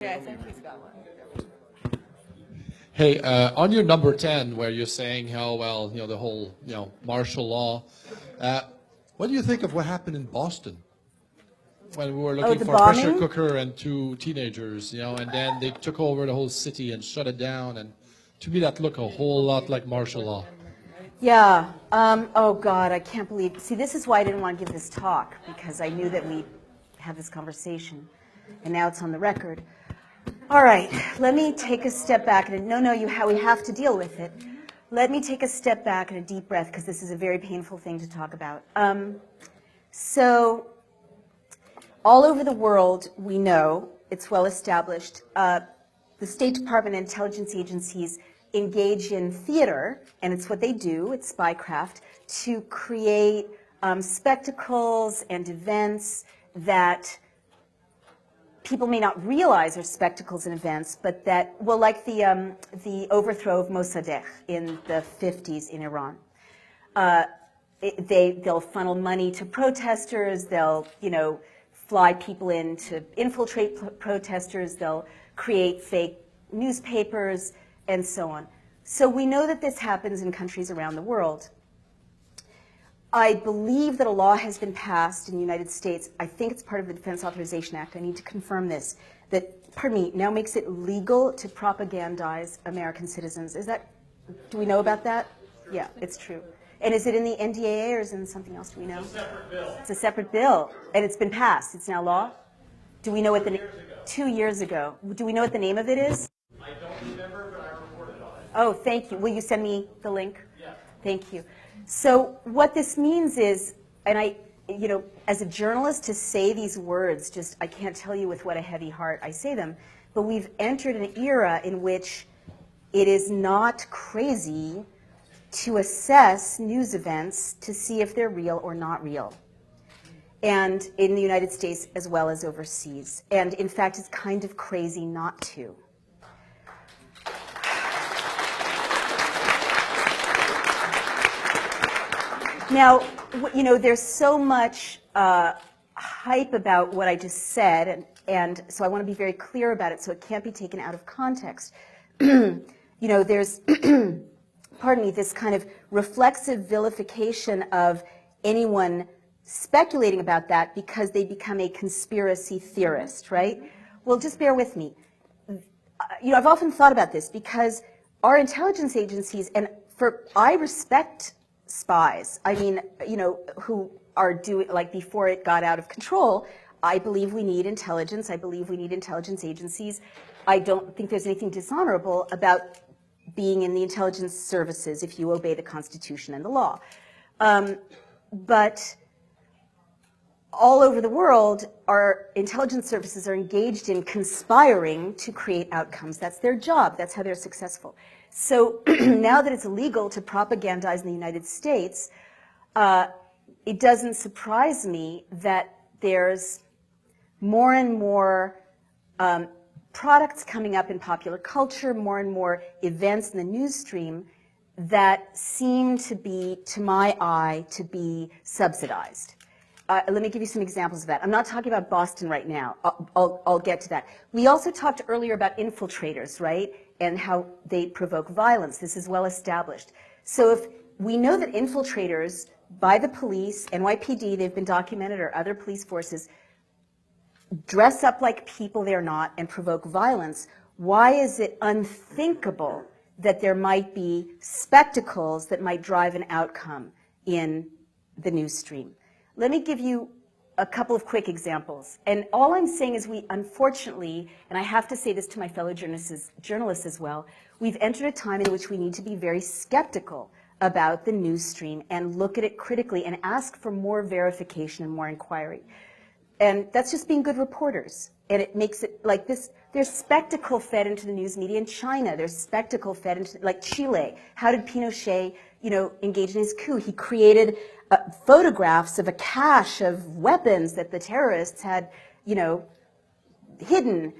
Yeah, I think he's got one. Hey, on your number 10, where you're saying how, well, the whole, martial law, what do you think of what happened in Boston when we were looking the for a pressure bombing? cooker and two teenagers, and then they took over the whole city and shut it down, and to me that looked a whole lot like martial law. Yeah. Oh, God, I can't believe. See, this is why I didn't want to give this talk, because I knew that we'd have this conversation, and now it's on the record. All right, let me take a step back. We have to deal with it. Let me take a step back and a deep breath, because this is a very painful thing to talk about. So, all over the world, we know, it's well established, the State Department and intelligence agencies engage in theater, and it's what they do, it's spycraft, to create spectacles and events that people may not realize are spectacles and events, but that, well, like the overthrow of Mossadegh in the 50s in Iran. They'll funnel money to protesters, they'll, fly people in to infiltrate protesters, they'll create fake newspapers, and so on. So we know that this happens in countries around the world. I believe that a law has been passed in the United States. I think it's part of the Defense Authorization Act. I need to confirm this. That, now makes it legal to propagandize American citizens. Do we know about that? Yeah, it's true. And is it in the NDAA or is it in something else? Do we know? It's a separate bill. It's a separate bill, and it's been passed. It's now law. Do we know what the 2 years ago? Do we know what the name of it is? I don't remember, but I reported on it. Oh, thank you. Will you send me the link? Yeah. Thank you. So what this means is, and I, as a journalist, to say these words, I can't tell you with what a heavy heart I say them, but we've entered an era in which it is not crazy to assess news events to see if they're real or not real. And in the United States as well as overseas. And in fact, it's kind of crazy not to. Now, there's so much hype about what I just said, and so I want to be very clear about it so it can't be taken out of context. There's, pardon me, this kind of reflexive vilification of anyone speculating about that because they become a conspiracy theorist, right? Well, just bear with me. I've often thought about this because our intelligence agencies, I respect spies. I mean, who are doing, like before it got out of control, I believe we need intelligence. I believe we need intelligence agencies. I don't think there's anything dishonorable about being in the intelligence services if you obey the Constitution and the law. But all over the world, our intelligence services are engaged in conspiring to create outcomes. That's their job. That's how they're successful. So now that it's illegal to propagandize in the United States, it doesn't surprise me that there's more and more products coming up in popular culture, more and more events in the news stream that seem to be, to my eye, to be subsidized. Let me give you some examples of that. I'm not talking about Boston right now. I'll get to that. We also talked earlier about infiltrators, right? And how they provoke violence. This is well established. So if we know that infiltrators by the police, NYPD, they've been documented, or other police forces, dress up like people they're not and provoke violence, why is it unthinkable that there might be spectacles that might drive an outcome in the news stream? Let me give you a couple of quick examples. And all I'm saying is we, unfortunately, and I have to say this to my fellow journalists as well, we've entered a time in which we need to be very skeptical about the news stream and look at it critically and ask for more verification and more inquiry. And that's just being good reporters. And it makes it like this. There's spectacle fed into the news media in China. There's spectacle fed into, like Chile. How did Pinochet, engage in his coup? He created photographs of a cache of weapons that the terrorists had, hidden.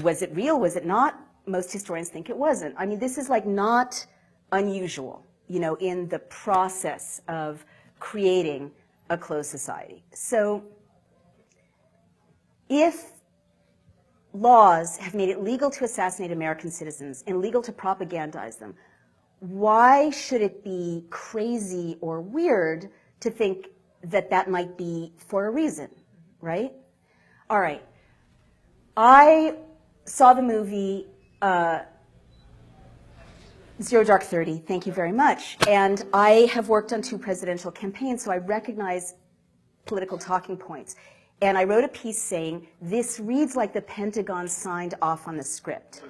Was it real? Was it not? Most historians think it wasn't. I mean, this is like not unusual, in the process of creating a closed society. So if laws have made it legal to assassinate American citizens and legal to propagandize them, why should it be crazy or weird to think that that might be for a reason, right? All right. I saw the movie Zero Dark 30, thank you very much. And I have worked on 2 presidential campaigns, so I recognize political talking points. And I wrote a piece saying, this reads like the Pentagon signed off on the script.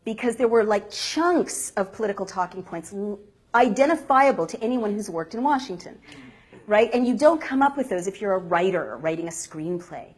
Because there were like chunks of political talking points identifiable to anyone who's worked in Washington, right? And you don't come up with those if you're a writer writing a screenplay.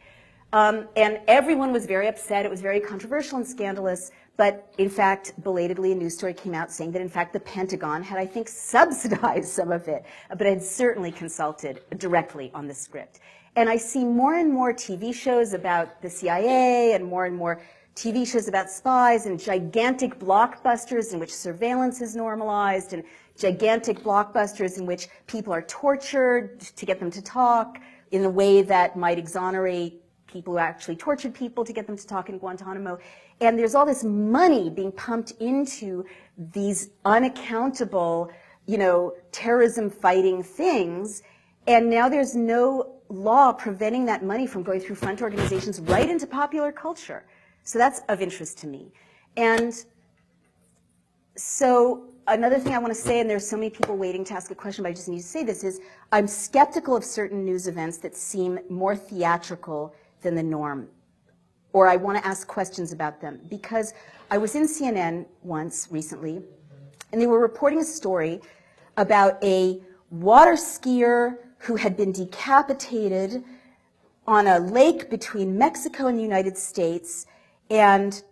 And everyone was very upset. It was very controversial and scandalous. But in fact, belatedly, a news story came out saying that in fact the Pentagon had, I think, subsidized some of it, but had certainly consulted directly on the script. And I see more and more TV shows about the CIA and more TV shows about spies and gigantic blockbusters in which surveillance is normalized and gigantic blockbusters in which people are tortured to get them to talk in a way that might exonerate people who actually tortured people to get them to talk in Guantanamo. And there's all this money being pumped into these unaccountable, terrorism fighting things. And now there's no law preventing that money from going through front organizations right into popular culture. So that's of interest to me. And so another thing I want to say, and there's so many people waiting to ask a question, but I just need to say this, is I'm skeptical of certain news events that seem more theatrical than the norm, or I want to ask questions about them. Because I was in CNN once recently, and they were reporting a story about a water skier who had been decapitated on a lake between Mexico and the United States, and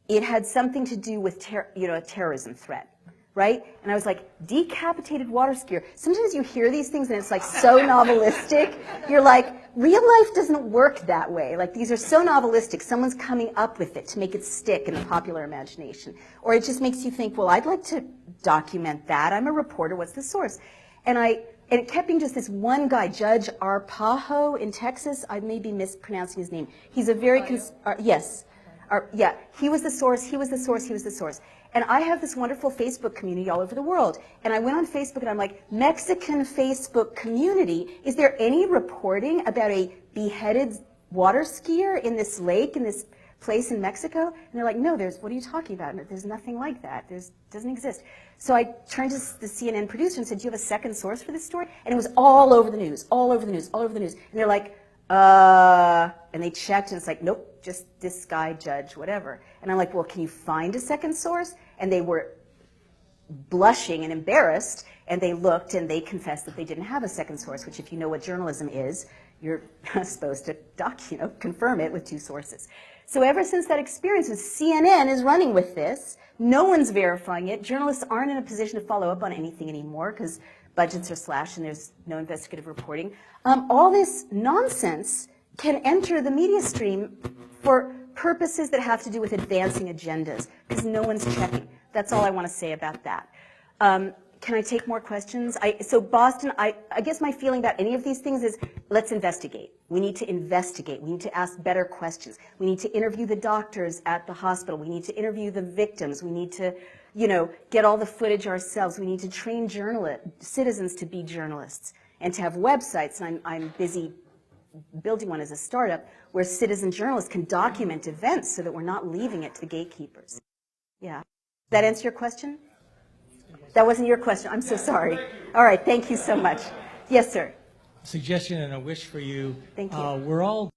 it had something to do with a terrorism threat, right? And I was like, decapitated water skier. Sometimes you hear these things and it's like so novelistic. You're like, real life doesn't work that way. Like, these are so novelistic. Someone's coming up with it to make it stick in the popular imagination. Or it just makes you think, well, I'd like to document that. I'm a reporter. What's the source? And it kept being just this one guy, Judge Arpajo in Texas. I may be mispronouncing his name. He's a very, yes. Yeah, he was the source, he was the source, he was the source. And I have this wonderful Facebook community all over the world. And I went on Facebook and I'm like, Mexican Facebook community, is there any reporting about a beheaded water skier in this lake, in this place in Mexico? And they're like, no, what are you talking about? There's nothing like that. Doesn't exist. So I turned to the CNN producer and said, do you have a second source for this story? And it was all over the news, all over the news, all over the news. And they're like, and they checked and it's like, nope, just this guy, Judge, whatever. And I'm like, well, can you find a second source? And they were blushing and embarrassed, and they looked and they confessed that they didn't have a second source, which if you know what journalism is, you're supposed to confirm it with 2 sources. So ever since that experience, CNN is running with this. No one's verifying it. Journalists aren't in a position to follow up on anything anymore because budgets are slashed and there's no investigative reporting. All this nonsense can enter the media stream for purposes that have to do with advancing agendas because no one's checking. That's all I want to say about that. Can I take more questions? So Boston, I guess my feeling about any of these things is let's investigate. We need to investigate. We need to ask better questions. We need to interview the doctors at the hospital. We need to interview the victims. We need to, get all the footage ourselves. We need to train citizens to be journalists and to have websites. And I'm busy building one as a startup where citizen journalists can document events so that we're not leaving it to the gatekeepers. Yeah. Does that answer your question? That wasn't your question. I'm so sorry. All right. Thank you so much. Yes, sir. Suggestion and a wish for you. Thank you. We're all